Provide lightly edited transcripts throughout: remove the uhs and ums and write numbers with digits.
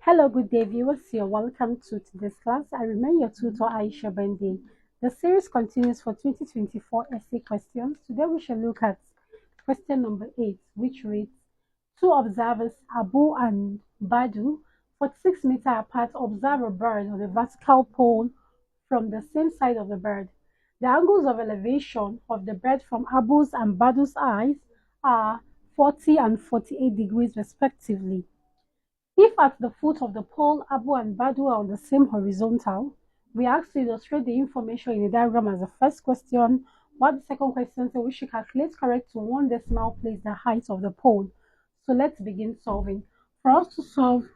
Hello, good day, viewers. You're welcome to today's class. I remain your tutor, Aisha Bende. The series continues for 2024 essay questions. Today we shall look at question number 8, which reads, two observers, Abu and Badu, 46 meters apart, observe a bird on a vertical pole from the same side of the bird. The angles of elevation of the bird from Abu's and Badu's eyes are 40 and 48 degrees respectively. If at the foot of the pole Abu and Badu are on the same horizontal, we ask to illustrate the information in the diagram as the first question, while the second question says we should calculate correct to one decimal place the height of the pole. So let's begin solving. For us to solve,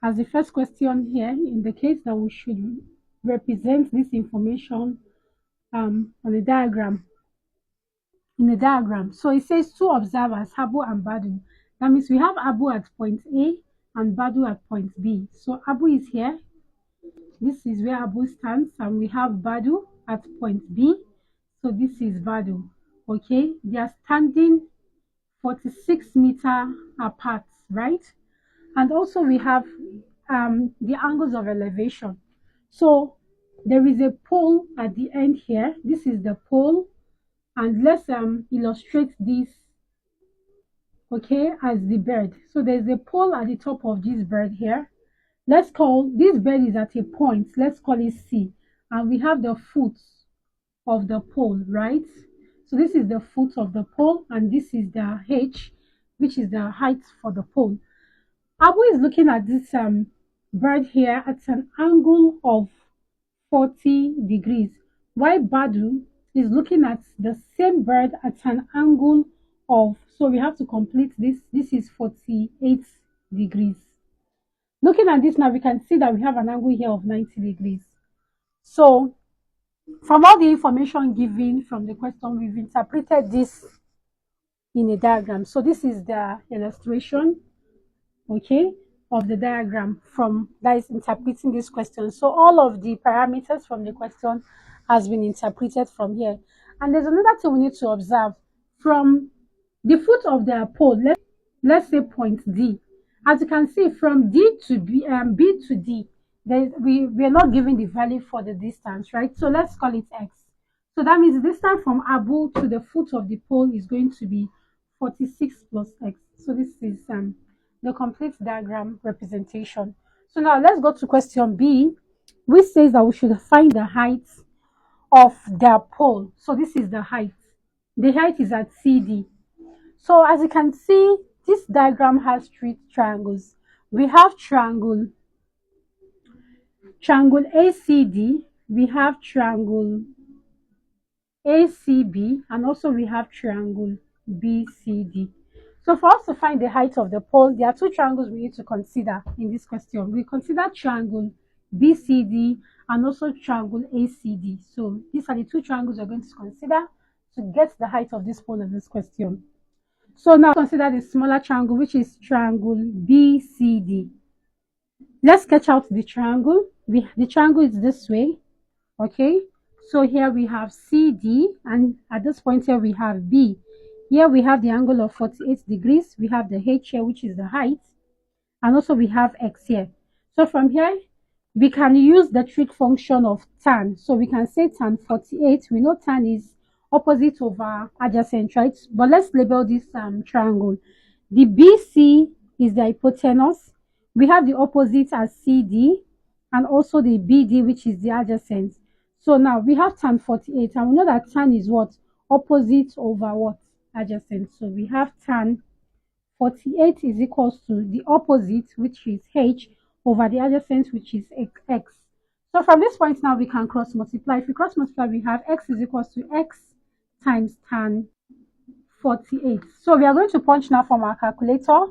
as the first question here indicates that we should represent this information on the diagram. In the diagram, so it says two observers, Abu and Badu. That means we have Abu at point A and Badu at point B. So Abu is here. This is where Abu stands, and we have Badu at point B. So this is Badu. Okay, they are standing 46 meters apart, right? And also we have the angles of elevation. So there is a pole at the end here. This is the pole, and let's illustrate this, okay, as the bird. So there's a pole at the top of this bird here. Let's call this bird is at a point, let's call it C, and we have the foot of the pole, right? So this is the foot of the pole, and this is the H, which is the height for the pole. Abu is looking at this bird here at an angle of 40 degrees, while Badu is looking at the same bird at an angle of, so we have to complete this. This is 48 degrees. Looking at this now, we can see that we have an angle here of 90 degrees. So from all the information given from the question, we've interpreted this in a diagram. So this is the illustration, okay, of the diagram from that is interpreting this question. So all of the parameters from the question has been interpreted from here. And there's another thing we need to observe. From the foot of the pole, let's say point D. As you can see, from D to B, B to D, we are not giving the value for the distance, right? So let's call it X. So that means the distance from Abu to the foot of the pole is going to be 46 plus X. So this is the complete diagram representation. So now let's go to question B, which says that we should find the height of the pole. So this is the height. The height is at CD. So as you can see, this diagram has three triangles. We have triangle ACD, we have triangle ACB, and also we have triangle BCD. So for us to find the height of the pole, there are two triangles we need to consider in this question. We consider triangle BCD and also triangle ACD. So these are the two triangles we're going to consider to get the height of this pole in this question. So now consider the smaller triangle, which is triangle BCD. Let's sketch out the triangle. The triangle is this way, okay? So here we have CD, and at this point here we have B. Here we have the angle of 48 degrees. We have the H here, which is the height, and also we have X here. So from here, we can use the trig function of tan. So we can say tan 48. We know tan is opposite over adjacent, right? But let's label this triangle. The BC is the hypotenuse. We have the opposite as CD, and also the BD, which is the adjacent. So now we have tan 48, and we know that tan is what? Opposite over what? Adjacent. So we have tan 48 is equals to the opposite, which is H, over the adjacent, which is X. So from this point now we can cross multiply. If we cross multiply, we have X is equals to X times tan 48. So we are going to punch now from our calculator.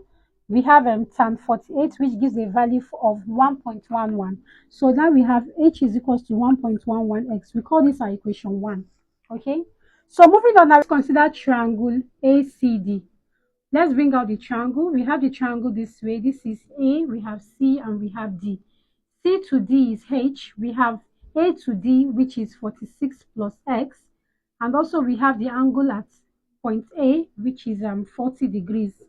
We have tan 48, which gives a value of 1.11. So now we have H is equals to 1.11x. We call this our equation 1. Okay. So moving on now, let's consider triangle ACD. Let's bring out the triangle. We have the triangle this way. This is A, we have C, and we have D. C to D is H. We have A to D, which is 46 plus X. And also we have the angle at point A, which is 40 degrees.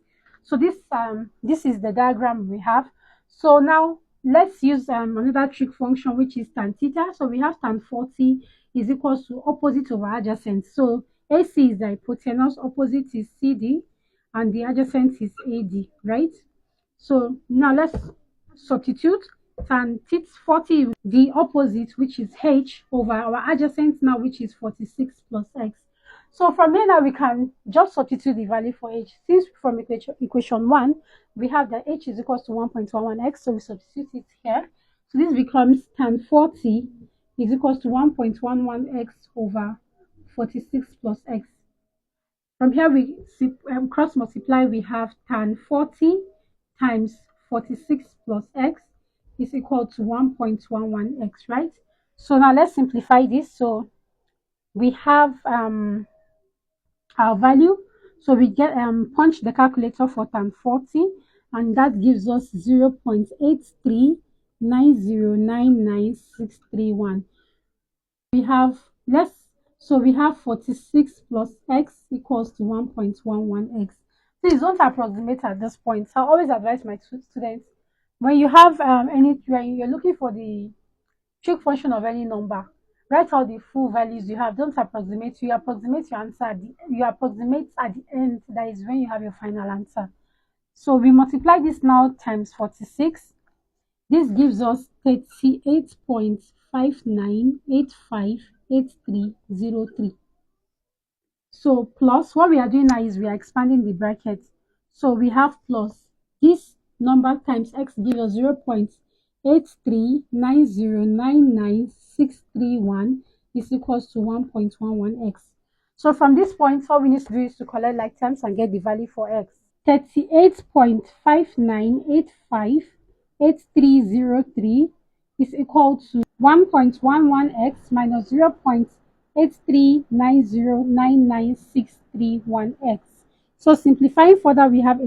So this is the diagram we have. So now let's use another trig function, which is tan theta. So we have tan 40 is equals to opposite over adjacent. So AC is the hypotenuse, opposite is CD, and the adjacent is AD, right? So now let's substitute tan 40, the opposite, which is H, over our adjacent now, which is 46 plus X. So from here now we can just substitute the value for H. Since from equation 1, we have that H is equals to 1.11x, so we substitute it here. So this becomes tan 40 is equals to 1.11x over 46 plus x. From here we cross multiply, we have tan 40 times 46 plus x is equal to 1.11x, right? So now let's simplify this. So we have our value. So we get punch the calculator for tan 40, and that gives us 0.839099631. We have we have 46 plus x equals to 1.11x. Please don't approximate at this point. So I always advise my students, when you have when you're looking for the trig function of any number, write out the full values you have. Don't approximate. You approximate your answer you approximate at the end. That is when you have your final answer. So we multiply this now times 46. This gives us 38.59858303. So plus, what we are doing now is we are expanding the bracket. So we have plus this number times x gives us 0.839099631 is equals to 1.11x. So from this point, all we need to do is to collect like terms and get the value for x. 38.59858303 is equal to 1.11x minus 0.839099631x. So simplifying further, we have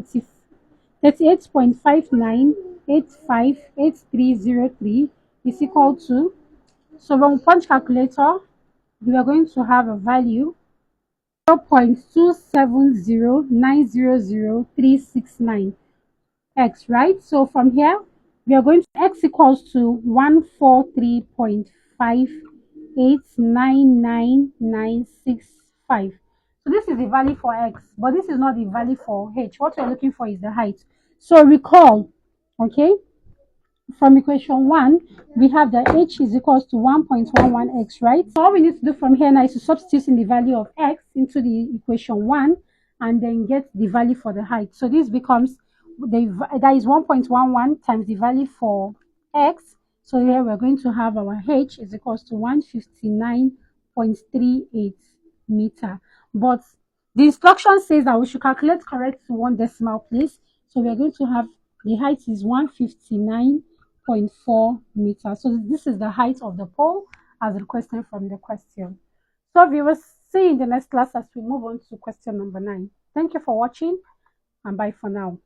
38.59858303 is equal to, so when we punch calculator, we are going to have a value 0.270900369 x, right? So from here, we are going to x equals to 143.589965. So this is the value for x, but this is not the value for h. What we're looking for is the height. So recall, okay, from equation 1, we have that h is equals to 1.11x, right? So all we need to do from here now is to substitute in the value of x into the equation 1 and then get the value for the height. So this becomes, that is 1.11 times the value for x. So here we're going to have our h is equals to 159.38 meter. But the instruction says that we should calculate correct to one decimal place. So we're going to have the height is 159.4 meters. So this is the height of the pole as requested from the question. So viewers, see you in the next class as we move on to question number 9. Thank you for watching and bye for now.